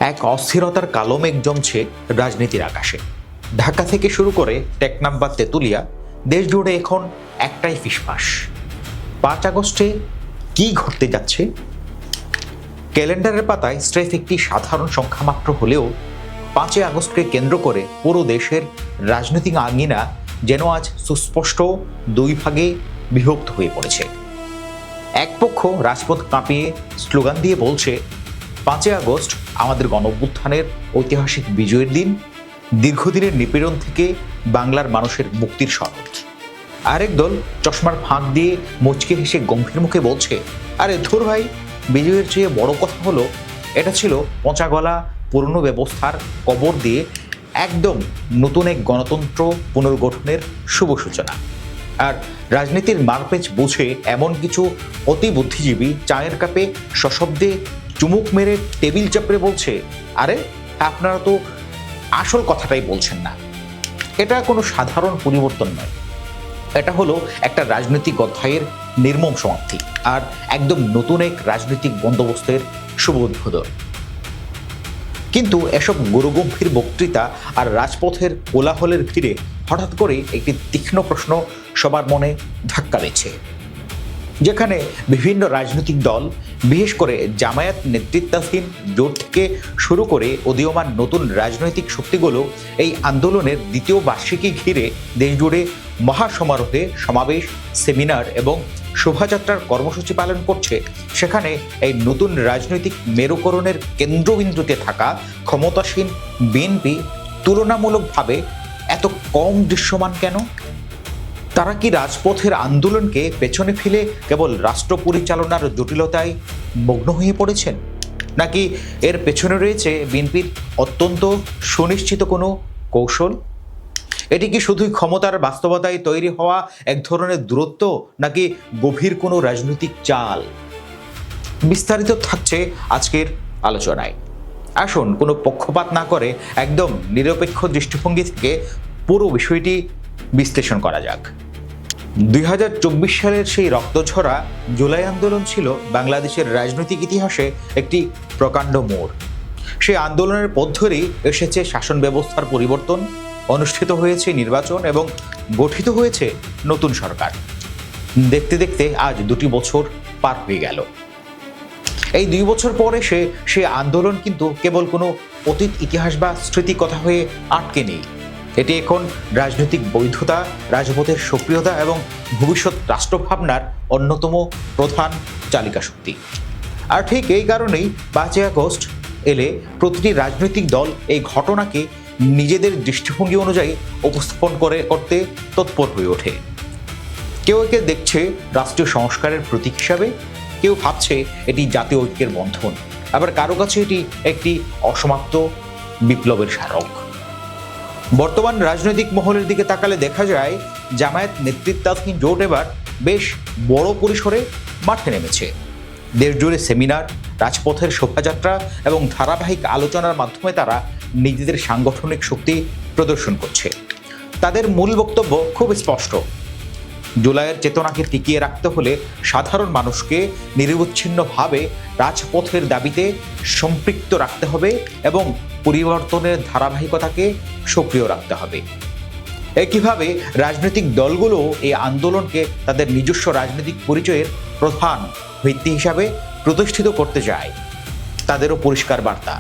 এক অস্থিরতার কালো মেঘ জমছে রাজনীতির আকাশে। ঢাকা থেকে শুরু করে টেকনাফ বা তেঁতুলিয়া, দেশ জুড়ে এখন একটাই ফিসফাস। 5 আগস্টে কি ঘটতে যাচ্ছে? ক্যালেন্ডারের পাতায় স্রেফ একটি সাধারণ সংখ্যা মাত্র হলেও 5 আগস্টকে কেন্দ্র করে পুরো দেশের রাজনৈতিক আঙ্গিনা যেন আজ সুস্পষ্ট দুই ভাগে বিভক্ত হয়ে পড়েছে। এক পক্ষ রাজপথ কাঁপিয়ে স্লোগান দিয়ে বলছে 5 আগস্ট আমাদের গণঅভ্যুত্থানের ঐতিহাসিক বিজয়ের দিন, দীর্ঘদিনের নিপীড়ন থেকে বাংলার মানুষের মুক্তির শরৎ। আরেক দল চশমার ফাঁক দিয়ে মুচকে হেসে গম্ভীর মুখে বলছে, আরে ধুর ভাই, বিজয়ের চেয়ে বড় কথা হলো এটা ছিল পচাগলা পুরনো ব্যবস্থার কবর দিয়ে একদম নতুন এক গণতন্ত্র পুনর্গঠনের শুভ সূচনা। আর রাজনীতির মারপেচ বুঝে এমন কিছু অতি বুদ্ধিজীবী চায়ের কাপে সশব্দে চুমুক মেরে টেবিল চাপড়ে বলছে, আরে আপনারা তো আসল কথাটাই বলছেন না। এটা কোনো সাধারণ পরিবর্তন নয়, এটা হলো একটা রাজনৈতিক অধ্যায়ের নির্মম সমাপ্তি আর একদম নতুন এক রাজনৈতিক বন্দোবস্তের শুভ উদ্বোধন। কিন্তু এসব গুরুগম্ভীর বক্তৃতা আর রাজপথের কোলাহলের ভিড়ে হঠাৎ করে একটি তীক্ষ্ণ প্রশ্ন সবার মনে ধাক্কা দিচ্ছে। যেখানে বিভিন্ন রাজনৈতিক দল, বিশেষ করে জামায়াত নেতৃত্বাধীন জোট থেকে শুরু করে উদীয়মান নতুন রাজনৈতিক শক্তিগুলো এই আন্দোলনের দ্বিতীয় বার্ষিকী ঘিরে দেশজুড়ে মহাসমারোহে সমাবেশ, সেমিনার এবং শোভাযাত্রার কর্মসূচি পালন করছে, সেখানে এই নতুন রাজনৈতিক মেরুকরণের কেন্দ্রবিন্দুতে থাকা ক্ষমতাসীন বিএনপি তুলনামূলকভাবে এত কম দৃশ্যমান কেন? তারা কি রাজপথের আন্দোলনকে পেছনে ফেলে কেবল রাষ্ট্র পরিচালনার জটিলতায় মগ্ন হয়ে পড়েছেন, নাকি এর পেছনে রয়েছে বিএনপির অত্যন্ত সুনিশ্চিত কোনো কৌশল? এটি কি শুধুই ক্ষমতার বাস্তবতায় তৈরি হওয়া এক ধরনের দূরত্ব, নাকি গভীর কোনো রাজনৈতিক চাল? বিস্তারিত থাকছে আজকের আলোচনায়। আসুন কোনো পক্ষপাত না করে একদম নিরপেক্ষ দৃষ্টিভঙ্গি থেকে পুরো বিষয়টি বিশ্লেষণ করা যাক। 2024 সালের সেই রক্তঝরা জুলাই আন্দোলন ছিল বাংলাদেশের রাজনৈতিক ইতিহাসে একটি প্রকাণ্ড মোড়। সেই আন্দোলনের পথ ধরেই এসেছে শাসন ব্যবস্থার পরিবর্তন, অনুষ্ঠিত হয়েছে নির্বাচন এবং গঠিত হয়েছে নতুন সরকার। দেখতে দেখতে আজ 2 বছর পার হয়ে গেল। এই 2 বছর পরে সে আন্দোলন কিন্তু কেবল কোনো অতীত ইতিহাস বা স্মৃতি কথা হয়ে আটকে নেই। এটি এখন রাজনৈতিক বৈধতা, রাজপথের সক্রিয়তা এবং ভবিষ্যৎ রাষ্ট্রভাবনার অন্যতম প্রধান চালিকা শক্তি। আর ঠিক এই কারণেই 5 আগস্ট এলে প্রতিটি রাজনৈতিক দল এই ঘটনাকে নিজেদের দৃষ্টিভঙ্গি অনুযায়ী উপস্থাপন করতে তৎপর হয়ে ওঠে। কেউ একে দেখছে রাষ্ট্রীয় সংস্কারের প্রতীক হিসাবে, কেউ ভাবছে এটি জাতীয় ঐক্যের বন্ধন, আবার কারো কাছে এটি একটি অসমাপ্ত বিপ্লবের স্মারক। বর্তমান রাজনৈতিক মহলের দিকে তাকালে দেখা যায় জামায়াত নেতৃত্বাধীন জোট এবার বেশ বড় পরিসরে মাঠে নেমেছে। দেশজুড়ে সেমিনার, রাজপথের শোভাযাত্রা এবং ধারাবাহিক আলোচনার মাধ্যমে তারা নিজেদের সাংগঠনিক শক্তি প্রদর্শন করছে। তাদের মূল বক্তব্য খুব স্পষ্ট, জুলাইয়ের চেতনাকে টিকিয়ে রাখতে হলে সাধারণ মানুষকে নিরবচ্ছিন্নভাবে রাজপথের দাবিতে সম্পৃক্ত রাখতে হবে এবং পরিবর্তনের ধারাবাহিকতাকে সক্রিয় রাখতে হবে। একইভাবে রাজনৈতিক দলগুলো এই আন্দোলনকে তাদের নিজস্ব রাজনৈতিক পরিচয়ের প্রধান ভিত্তি হিসাবে প্রতিষ্ঠিত করতে চায়। তাদেরও পরিষ্কার বার্তা,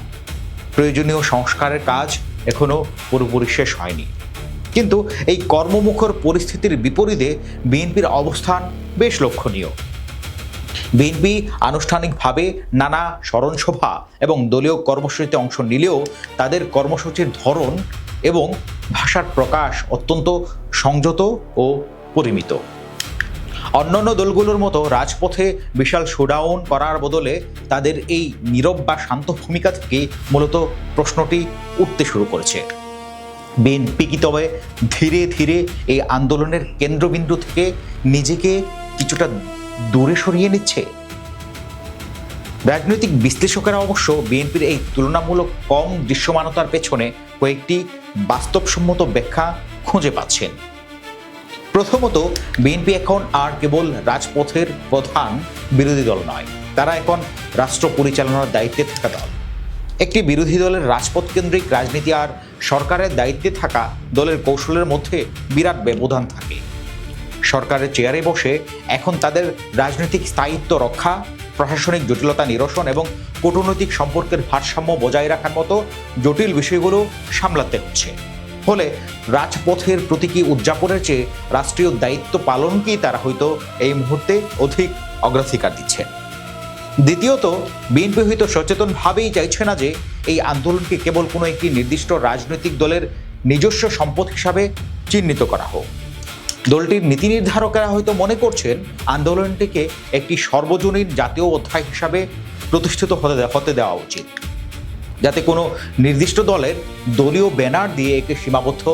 প্রয়োজনীয় সংস্কারের কাজ এখনো পুরোপুরি শেষ হয়নি। কিন্তু এই কর্মমুখর পরিস্থিতির বিপরীতে বিএনপির অবস্থান বেশ লক্ষণীয়। বিএনপি আনুষ্ঠানিকভাবে নানা স্মরণসভা এবং দলীয় কর্মসূচিতে অংশ নিলেও তাদের কর্মসূচির ধরন এবং ভাষার প্রকাশ অত্যন্ত সংযত ও পরিমিত। অন্যান্য দলগুলোর মতো রাজপথে বিশাল শোডাউন করার বদলে তাদের এই নীরব বা শান্ত ভূমিকা থেকে মূলত প্রশ্নটি উঠতে শুরু করেছে, বিএনপি কি তবে ধীরে ধীরে এই আন্দোলনের কেন্দ্রবিন্দু থেকে নিজেকে কিছুটা দূরে সরিয়ে নিচ্ছে? রাজনৈতিক বিশ্লেষকেরা অবশ্য বিএনপির এই তুলনামূলক কম দৃশ্যমানতার পেছনে কয়েকটি বাস্তবসম্মত ব্যাখ্যা খুঁজে পাচ্ছেন। প্রথমত, বিএনপি এখন আর কেবল রাজপথের প্রধান বিরোধী দল নয়, তারা এখন রাষ্ট্র পরিচালনার দায়িত্বে থাকা দল। একটি বিরোধী দলের রাজপথ কেন্দ্রিক রাজনীতি আর সরকারের দায়িত্বে থাকা দলের কৌশলের মধ্যে বিরাট ব্যবধান থাকে। সরকারের চেয়ারে বসে এখন তাদের রাজনৈতিক স্থায়িত্ব রক্ষা, প্রশাসনিক জটিলতা নিরসন এবং কূটনৈতিক সম্পর্কের ভারসাম্য বজায় রাখার মতো জটিল বিষয়গুলো সামলাতে হচ্ছে। ফলে রাজপথের প্রতীকী উদযাপনের চেয়ে রাষ্ট্রীয় দায়িত্ব পালনকেই তারা হয়তো এই মুহূর্তে অধিক অগ্রাধিকার দিচ্ছে। দ্বিতীয়ত, বিএনপি হয়তো সচেতনভাবেই চাইছে না যে এই আন্দোলনকে কেবল কোনো একটি নির্দিষ্ট রাজনৈতিক দলের নিজস্ব সম্পদ হিসাবে চিহ্নিত করা হোক। দলটির নীতি নির্ধারকেরা হয়তো মনে করছেন আন্দোলনটিকে একটি সর্বজনীন জাতীয় অধ্যায় হিসাবে প্রতিষ্ঠিত হতে দেওয়া উচিত, যাতে কোনো নির্দিষ্ট দলের দলীয় ব্যানার দিয়ে একে সীমাবদ্ধ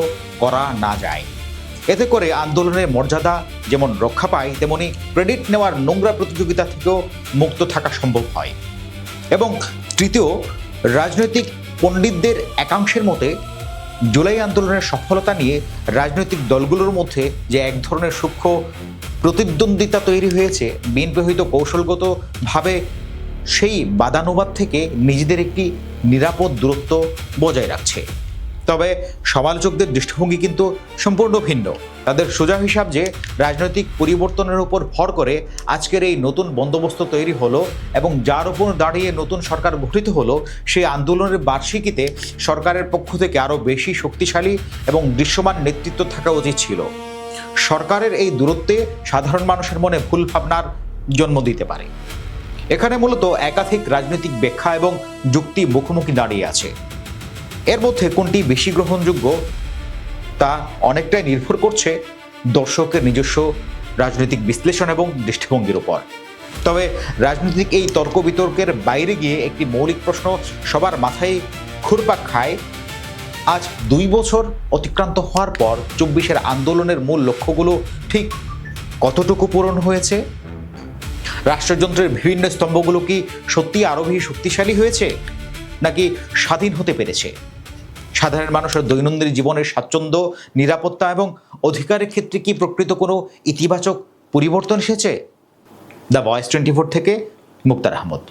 করা না যায়। এতে করে আন্দোলনের মর্যাদা যেমন রক্ষা পায়, তেমনি ক্রেডিট নেওয়ার নোংরা প্রতিযোগিতা থেকেও মুক্ত থাকা সম্ভব হয়। এবং তৃতীয়, রাজনৈতিক পণ্ডিতদের একাংশের মতে জুলাই আন্দোলনের সফলতা নিয়ে রাজনৈতিক দলগুলোর মধ্যে যে এক ধরনের সূক্ষ্ম প্রতিদ্বন্দ্বিতা তৈরি হয়েছে, বিএনপি হয়তো কৌশলগতভাবে সেই বাদানুবাদ থেকে নিজেদের একটি নিরাপদ দূরত্ব বজায় রাখছে। তবে সমালোচকদের দৃষ্টিভঙ্গি কিন্তু সম্পূর্ণ ভিন্ন। তাদের সোজা হিসাব যে রাজনৈতিক পরিবর্তনের উপর ভর করে আজকের এই নতুন বন্দোবস্ত তৈরি হলো এবং যার উপর দাঁড়িয়ে নতুন সরকার গঠিত হলো, সেই আন্দোলনের বার্ষিকীতে সরকারের পক্ষ থেকে আরও বেশি শক্তিশালী এবং দৃশ্যমান নেতৃত্ব থাকা উচিত ছিল। সরকারের এই দূরত্বে সাধারণ মানুষের মনে ভুল ভাবনার জন্ম দিতে পারে। এখানে মূলত একাধিক রাজনৈতিক ব্যাখ্যা এবং যুক্তি মুখোমুখি দাঁড়িয়ে আছে। এর মধ্যে কোনটি বেশি গ্রহণযোগ্য তা অনেকটাই নির্ভর করছে দর্শকের নিজস্ব রাজনৈতিক বিশ্লেষণ এবং দৃষ্টিভঙ্গির উপর। তবে রাজনৈতিক এই তর্ক বিতর্কের বাইরে গিয়ে একটি মৌলিক প্রশ্ন সবার মাথায় ঘুরপাক খায়, আজ 2 বছর অতিক্রান্ত হওয়ার পর 24-এর আন্দোলনের মূল লক্ষ্যগুলো ঠিক কতটুকু পূরণ হয়েছে? রাষ্ট্রযন্ত্রের বিভিন্ন স্তম্ভগুলো কি সত্যি আরও বেশি শক্তিশালী হয়েছে, নাকি স্বাধীন হতে পেরেছে? সাধারণ মানুষের দৈনন্দিন জীবনের স্বাচ্ছন্দ্য, নিরাপত্তা এবং অধিকারের ক্ষেত্রে কি প্রকৃত কোনো ইতিবাচক পরিবর্তন এসেছে? দ্য ভয়েস 24 থেকে মুক্তার আহমদ।